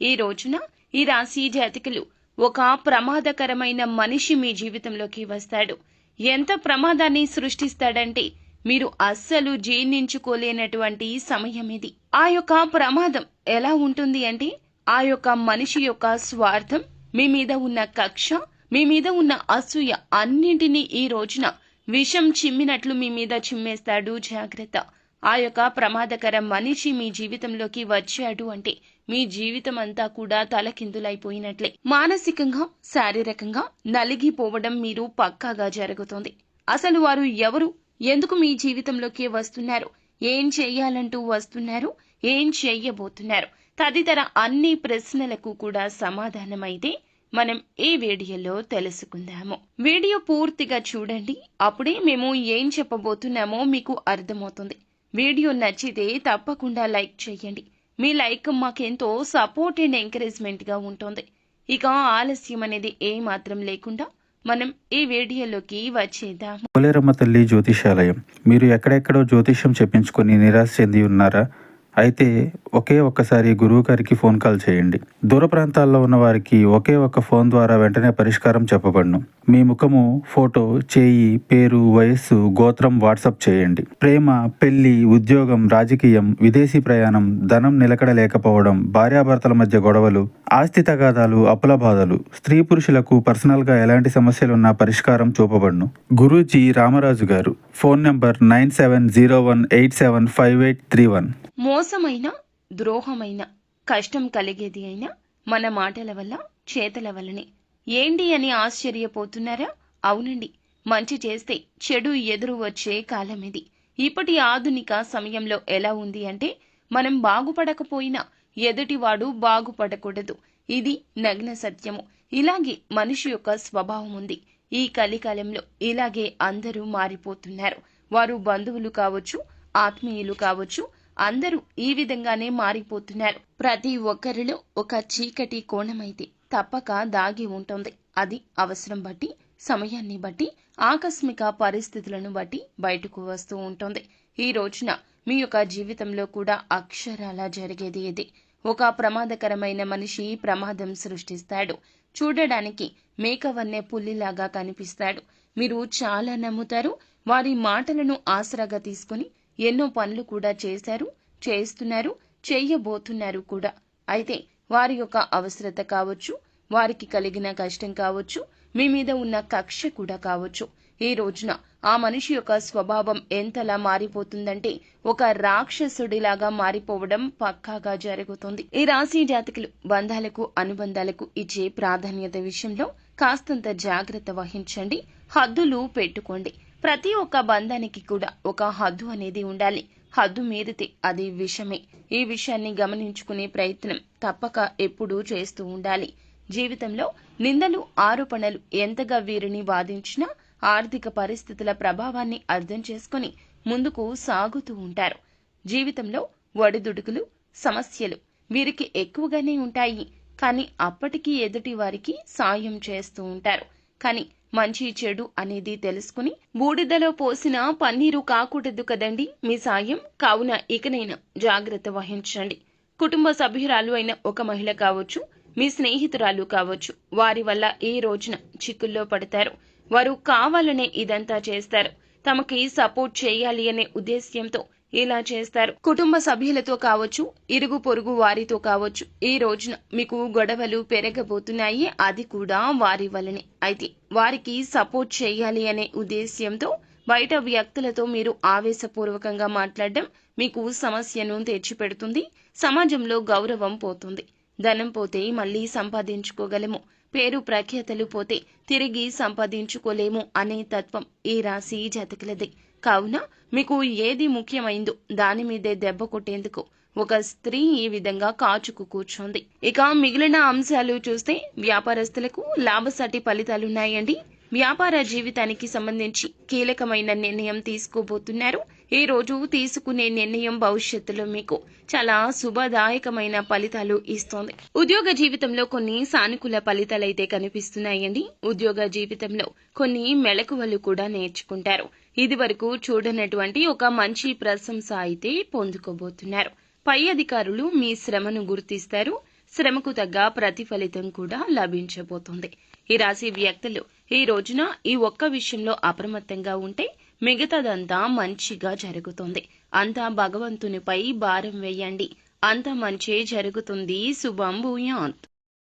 ఈ రోజున ఈ రాశి జాతకులు ఒక ప్రమాదకరమైన మనిషి మీ జీవితంలోకి వస్తాడు. ఎంత ప్రమాదాన్ని సృష్టిస్తాడంటే మీరు అస్సలు జీర్ణించుకోలేనటువంటి సమయం ఇది. ఆ యొక్క ప్రమాదం ఎలా ఉంటుంది అంటే ఆ యొక్క మనిషి యొక్క స్వార్థం, మీ మీద ఉన్న కక్ష, మీ మీద ఉన్న అసూయ అన్నింటినీ ఈ రోజున విషం చిమ్మినట్లు మీ మీద చిమ్మేస్తాడు. జాగ్రత్త. ఆ యొక్క ప్రమాదకర మనిషి మీ జీవితంలోకి వచ్చాడు అంటే మీ జీవితం అంతా కూడా తలకిందులైపోయినట్లే. మానసికంగా, శారీరకంగా నలిగిపోవడం మీరు పక్కాగా జరుగుతుంది. అసలు వారు ఎవరు, ఎందుకు మీ జీవితంలోకి వస్తున్నారు, ఏం చెయ్యాలంటూ వస్తున్నారు, ఏం చెయ్యబోతున్నారు తదితర అన్ని ప్రశ్నలకు కూడా సమాధానమైతే మనం ఈ వీడియోలో తెలుసుకుందాము. వీడియో పూర్తిగా చూడండి, అప్పుడే మేము ఏం చెప్పబోతున్నామో మీకు అర్థమవుతుంది. వీడియో నచ్చితే తప్పకుండా లైక్ చేయండి. మీ లైక్ మాకెంతో సపోర్ట్ అండ్ ఎంకరేజ్మెంట్ గా ఉంటుంది. ఇక ఆలస్యం అనేది ఏమాత్రం లేకుండా మనం ఈ వీడియోలోకి వచ్చేద్దాం. పోలేరమ్మ తల్లి జ్యోతిషాలయం. మీరు ఎక్కడెక్కడో జ్యోతిష్యం చెప్పించుకొని నిరాశ చెంది ఉన్నారా? అయితే ఒక్కసారి గురువు గారికి ఫోన్ కాల్ చేయండి. దూర ప్రాంతాల్లో ఉన్న వారికి ఒక్క ఫోన్ ద్వారా వెంటనే పరిష్కారం చెప్పబడును. మీ ముఖము, ఫోటో, చేయి, పేరు, వయస్సు, గోత్రం వాట్సాప్ చేయండి. ప్రేమ, పెళ్లి, ఉద్యోగం, రాజకీయం, విదేశీ ప్రయాణం, ధనం నిలకడ లేకపోవడం, భార్యాభర్తల మధ్య గొడవలు, ఆస్తి తగాదాలు, అప్పుల బాధలు, స్త్రీ పురుషులకు పర్సనల్ గా ఎలాంటి సమస్యలున్నా పరిష్కారం చూపబడును. గురూజీ రామరాజు గారు. Phone number 9701875831. మోసమైన, ద్రోహమైన, కష్టం కలిగేది అయినా మన మాటల వల్ల, చేతల వల్లనే. ఏంటి అని ఆశ్చర్యపోతున్నారా? అవునండి, మంచి చేస్తే చెడు ఎదురు వచ్చే కాలం ఇది. ఇప్పటి ఆధునిక సమయంలో ఎలా ఉంది అంటే మనం బాగుపడకపోయినా ఎదుటివాడు బాగుపడకూడదు. ఇది నగ్న సత్యము. ఇలాగే మనిషి యొక్క స్వభావం ఉంది. ఈ కలికాలంలో ఇలాగే అందరూ మారిపోతున్నారు. వారు బంధువులు కావచ్చు, ఆత్మీయులు కావచ్చు, అందరూ ఈ విధంగానే మారిపోతున్నారు. ప్రతి ఒక్కరిలో ఒక చీకటి కోణమైతే తప్పక దాగి ఉంటుంది. అది అవసరం బట్టి, సమయాన్ని బట్టి, ఆకస్మిక పరిస్థితులను బట్టి బయటకు వస్తూ ఉంటుంది. ఈ రోజున మీ యొక్క జీవితంలో కూడా అక్షరాల జరిగేది ఇది. ఒక ప్రమాదకరమైన మనిషి ప్రమాదం సృష్టిస్తాడు. చూడడానికి మేకవన్నె పుల్లిలాగా కనిపిస్తాడు. మీరు చాలా నమ్ముతారు. వారి మాటలను ఆసరాగా తీసుకుని ఎన్నో పనులు కూడా చేశారు, చేస్తున్నారు, చెయ్యబోతున్నారు కూడా. అయితే వారి యొక్క అవసరత కావచ్చు, వారికి కలిగిన కష్టం కావచ్చు, మీ మీద ఉన్న కక్ష కూడా కావచ్చు. ఈ రోజున ఆ మనిషి యొక్క స్వభావం ఎంతలా మారిపోతుందంటే ఒక రాక్షసుడిలాగా మారిపోవడం పక్కాగా జరుగుతుంది. ఈ రాశి జాతకులు బంధాలకు, అనుబంధాలకు ఇచ్చే ప్రాధాన్యత విషయంలో కాస్తంత జాగ్రత్త వహించండి. హద్దులు పెట్టుకోండి. ప్రతి ఒక్క బంధానికి కూడా ఒక హద్దు అనేది ఉండాలి. హద్దు మీరితే అది విషమే. ఈ విషయాన్ని గమనించుకునే ప్రయత్నం తప్పక ఎప్పుడూ చేస్తూ ఉండాలి. జీవితంలో నిందలు, ఆరోపణలు ఎంతగా వీరిని బాధించినా ఆర్థిక పరిస్థితుల ప్రభావాన్ని అర్థం చేసుకుని ముందుకు సాగుతూ ఉంటారు. జీవితంలో ఒడిదుడుకులు, సమస్యలు వీరికి ఎక్కువగానే ఉంటాయి. కానీ అప్పటికీ ఎదుటి వారికి సాయం చేస్తూ ఉంటారు. కానీ మంచి చెడు అనేది తెలుసుకుని బూడిదలో పోసిన పన్నీరు కాకూడదు కదండి మీ సాయం. కావున ఇకనైనా జాగ్రత్త వహించండి. కుటుంబ సభ్యురాలు అయిన ఒక మహిళ కావచ్చు, మీ స్నేహితురాలు కావచ్చు, వారి వల్ల ఈ రోజున చిక్కుల్లో పడతారు. వారు కావాలనే ఇదంతా చేస్తారు. తమకి సపోర్ట్ చేయాలి అనే ఉద్దేశ్యంతో ఇలా చేస్తారు. కుటుంబ సభ్యులతో కావచ్చు, ఇరుగు పొరుగు వారితో కావచ్చు, ఈ రోజున మీకు గొడవలు పెరగబోతున్నాయి. అది కూడా వారి వల్లనే. అయితే వారికి సపోర్ట్ చేయాలి అనే ఉద్దేశ్యంతో బయట వ్యక్తులతో మీరు ఆవేశపూర్వకంగా మాట్లాడడం మీకు సమస్యను తెచ్చిపెడుతుంది. సమాజంలో గౌరవం పోతుంది. ధనం పోతే మళ్లీ సంపాదించుకోగలము, పేరు ప్రఖ్యాతలు పోతే తిరిగి సంపాదించుకోలేము అనే తత్వం ఈ రాశి జాతకులది. కావున మీకు ఏది ముఖ్యమైందో దాని మీదే దెబ్బ కొట్టేందుకు ఒక స్త్రీ ఈ విధంగా కాచుకు కూర్చోంది. ఇక మిగిలిన అంశాలు చూస్తే వ్యాపారస్తులకు లాభసాటి ఫలితాలున్నాయండి. వ్యాపార జీవితానికి సంబంధించి కీలకమైన నిర్ణయం తీసుకోబోతున్నారు. ఈ రోజు తీసుకునే నిర్ణయం భవిష్యత్తులో మీకు చాలా శుభదాయకమైన ఫలితాలు ఇస్తోంది. ఉద్యోగ జీవితంలో కొన్ని సానుకూల ఫలితాలైతే కనిపిస్తున్నాయండి. ఉద్యోగ జీవితంలో కొన్ని మెళకువలు కూడా నేర్చుకుంటారు. ఇది వరకు చూడనటువంటి ఒక మంచి ప్రశంస అయితే పొందుకోబోతున్నారు. పై అధికారులు మీ శ్రమను గుర్తిస్తారు. శ్రమకు తగ్గ ప్రతిఫలితం కూడా లభించబోతుంది. ఈ రాశి వ్యక్తులు ఈ రోజున ఈ ఒక్క విషయంలో అప్రమత్తంగా ఉంటే మిగతాదంతా మంచిగా జరుగుతుంది. అంతా భగవంతునిపై భారం వేయండి. అంతా మంచే జరుగుతుంది. శుభం భూయాత్.